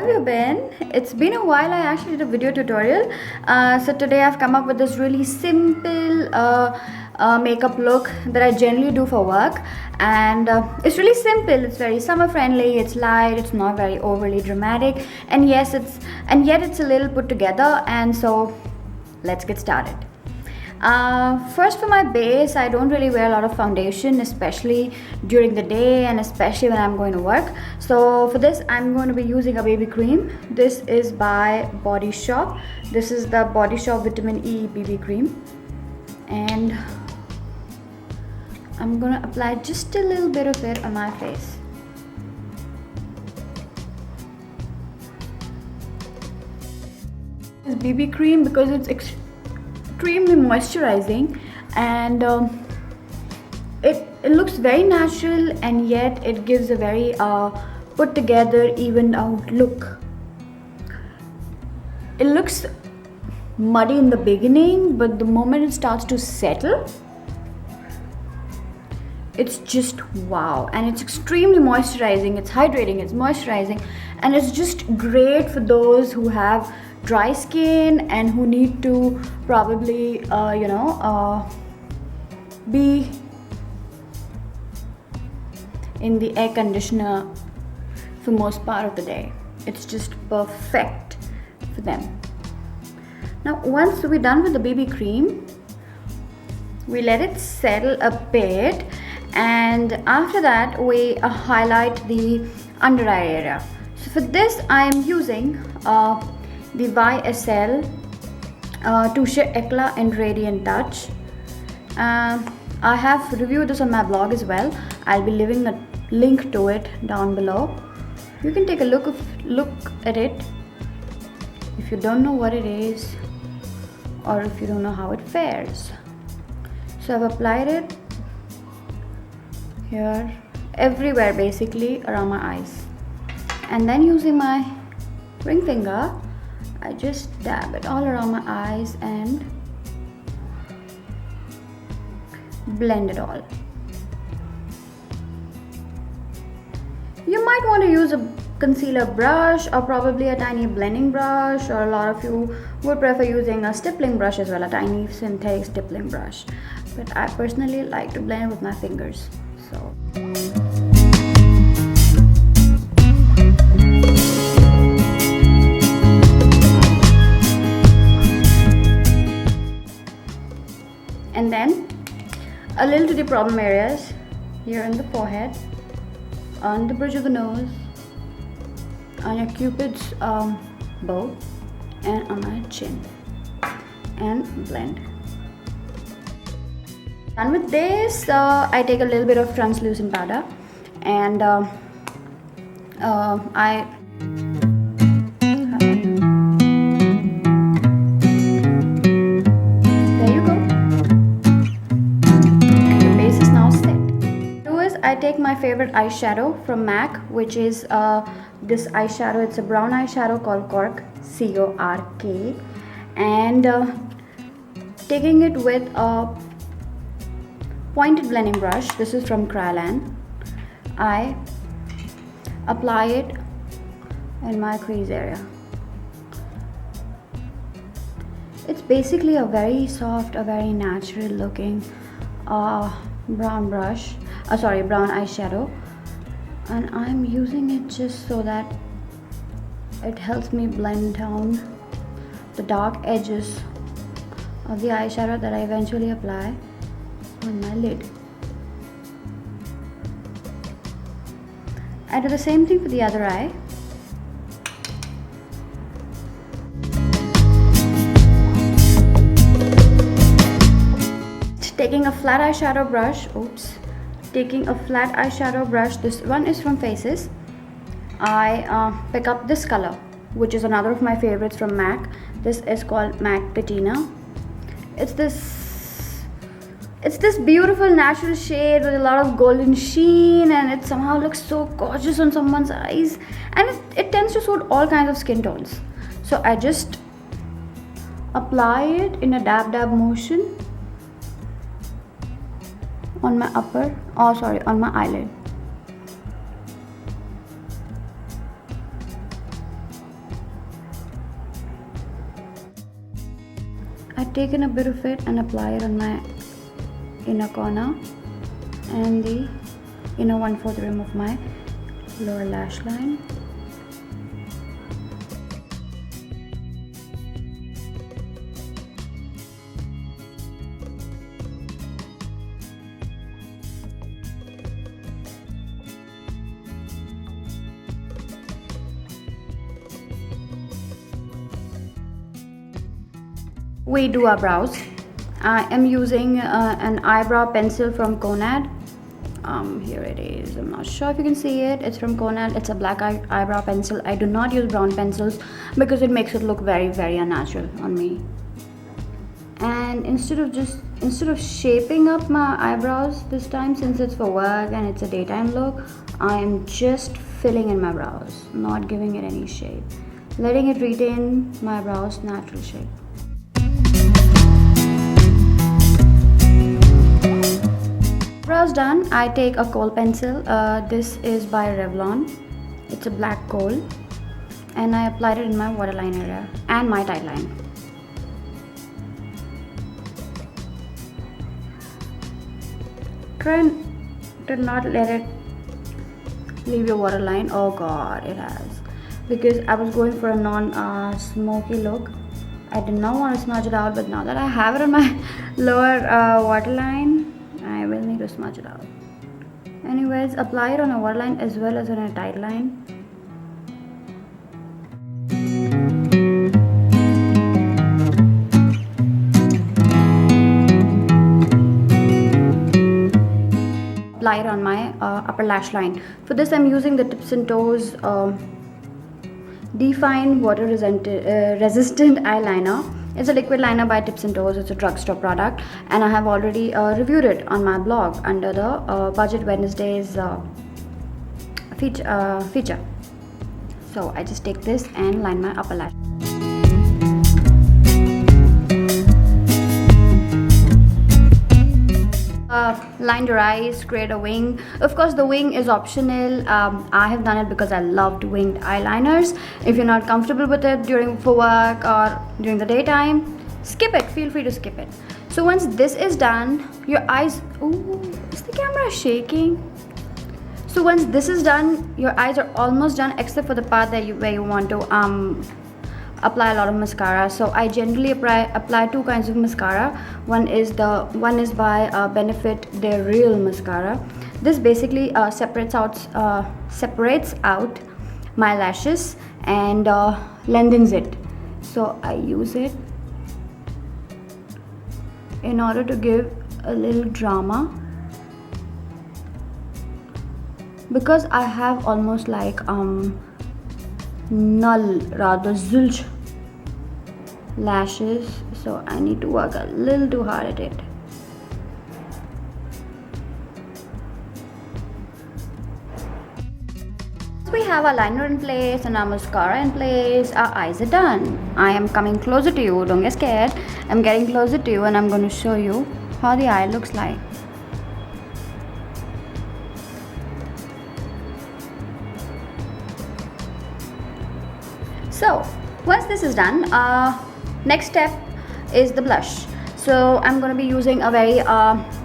you been? It's been a while. I actually did a video tutorial. So today I've come up with this really simple makeup look that I generally do for work, and it's really simple. It's very summer friendly. It's light. It's not very overly dramatic, and yet it's a little put together. And so let's get started. First, for my base, I don't really wear a lot of foundation, especially during the day and especially when I'm going to work. So for this, I'm going to be using a BB cream. This is by Body Shop. This is the Body Shop Vitamin E BB cream, and I'm going to apply just a little bit of it on my face. This BB cream, because it's extremely moisturizing, and it looks very natural, and yet it gives a very put together, evened out look. It looks muddy in the beginning, but the moment it starts to settle, it's just wow. And it's extremely moisturizing, it's hydrating, it's moisturizing, and it's just great for those who have dry skin and who need to probably be in the air conditioner for most part of the day. It's just perfect for them. Now once we're done with the BB cream, we let it settle a bit, and after that we highlight the under eye area. So for this I am using the YSL Touche Eclat in Radiant Touch. I have reviewed this on my blog as well. I'll be leaving a link to it down below. You can take a look at it if you don't know what it is, or if you don't know how it fares. So I've applied it here, everywhere basically around my eyes, and then using my ring finger I just dab it all around my eyes and blend it all. You might want to use a concealer brush or probably a tiny blending brush, or a lot of you would prefer using a stippling brush as well, a tiny synthetic stippling brush. But I personally like to blend it with my fingers. So and then a little to the problem areas, here in the forehead, on the bridge of the nose, on your cupid's bow, and on my chin, and blend. Done with this, I take a little bit of translucent powder, and I take my favorite eyeshadow from MAC, which is this eyeshadow. It's a brown eyeshadow called Cork, C-O-R-K, and taking it with a pointed blending brush. This is from Kryolan. I apply it in my crease area. It's basically a very soft, a very natural looking brown eyeshadow, and I'm using it just so that it helps me blend down the dark edges of the eyeshadow that I eventually apply on my lid. I do the same thing for the other eye. Taking a flat eyeshadow brush, this one is from Faces. I pick up this color, which is another of my favorites from MAC. This is called MAC Patina. It's this beautiful natural shade with a lot of golden sheen, and it somehow looks so gorgeous on someone's eyes, and it tends to suit all kinds of skin tones. So I just apply it in a dab motion on my on my eyelid. I've taken a bit of it and apply it on my inner corner and the inner 1/4 rim of my lower lash line. We do our brows. I am using an eyebrow pencil from Konad. Here it is. I'm not sure if you can see it. It's from Konad. It's a black eyebrow pencil. I do not use brown pencils because it makes it look very, very unnatural on me. And instead of shaping up my eyebrows this time, since it's for work and it's a daytime look, I am just filling in my brows, not giving it any shape, letting it retain my brows' natural shape. Brows done, I take a kohl pencil. This is by Revlon. It's a black kohl, and I applied it in my waterline area and my tight line. Try to not let it leave your waterline. Oh god, it has, because I was going for a non-smoky look. I did not want to smudge it out, but now that I have it on my lower waterline, I will need to smudge it out. Anyways, apply it on a waterline as well as on a tight line. Apply it on my upper lash line. For this, I'm using the Tips and Toes Define Water Resistant Eyeliner. It's a liquid liner by Tips and Toes. It's a drugstore product, and I have already reviewed it on my blog under the Budget Wednesdays feature. So I just take this and line my upper lash. Line your eyes, create a wing. Of course, the wing is optional. I have done it because I loved winged eyeliners. If you're not comfortable with it for work or during the daytime, skip it. Feel free to skip it. So once this is done, your eyes. Ooh, is the camera shaking? So once this is done, your eyes are almost done, except for the part that where you want to apply a lot of mascara. So I generally apply two kinds of mascara. One is by Benefit their Real Mascara. This basically separates out my lashes and lengthens it. So I use it in order to give a little drama, because I have almost like zilch lashes, so I need to work a little too hard at it. So we have our liner in place and our mascara in place. Our eyes are done. I am coming closer to you. Don't get scared. I'm getting closer to you, and I'm going to show you how the eye looks like. So once this is done, next step is the blush. So I'm going to be using a very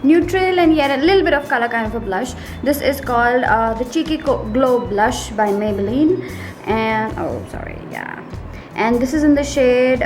neutral and yet a little bit of color kind of a blush. This is called the Cheeky Glow Blush by Maybelline, and and this is in the shade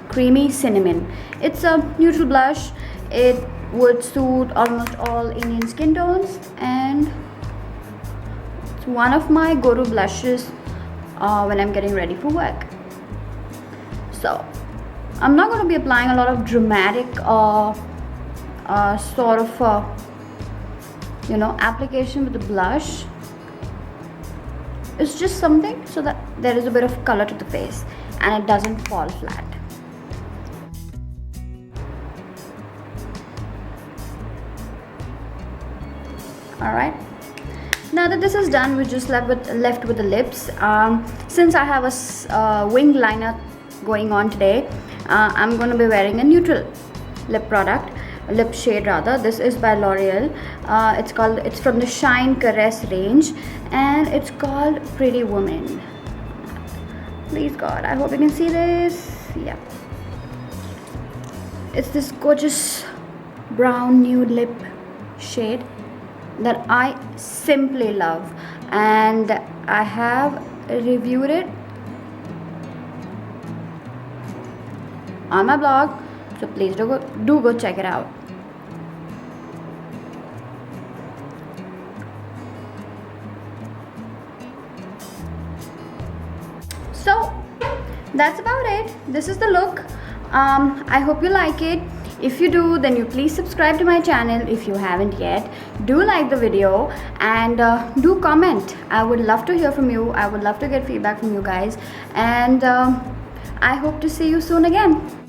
Creamy Cinnamon. It's a neutral blush. It would suit almost all Indian skin tones, and it's one of my go-to blushes when I'm getting ready for work. So I'm not going to be applying a lot of dramatic sort of application with the blush. It's just something so that there is a bit of color to the face and it doesn't fall flat. Alright, now that this is done, we're just left with the lips. Since I have a winged liner going on today, I'm going to be wearing a neutral lip shade rather. This is by L'Oreal. It's from the Shine Caresse range, and it's called Pretty Woman. Please God, I hope you can see this. Yeah. It's this gorgeous brown nude lip shade that I simply love, and I have reviewed it on my blog, so please do go check it out. So that's about it. This is the look. I hope you like it. If you do, then you please subscribe to my channel if you haven't yet. Do like the video and do comment. I would love to hear from you. I would love to get feedback from you guys, and I hope to see you soon again.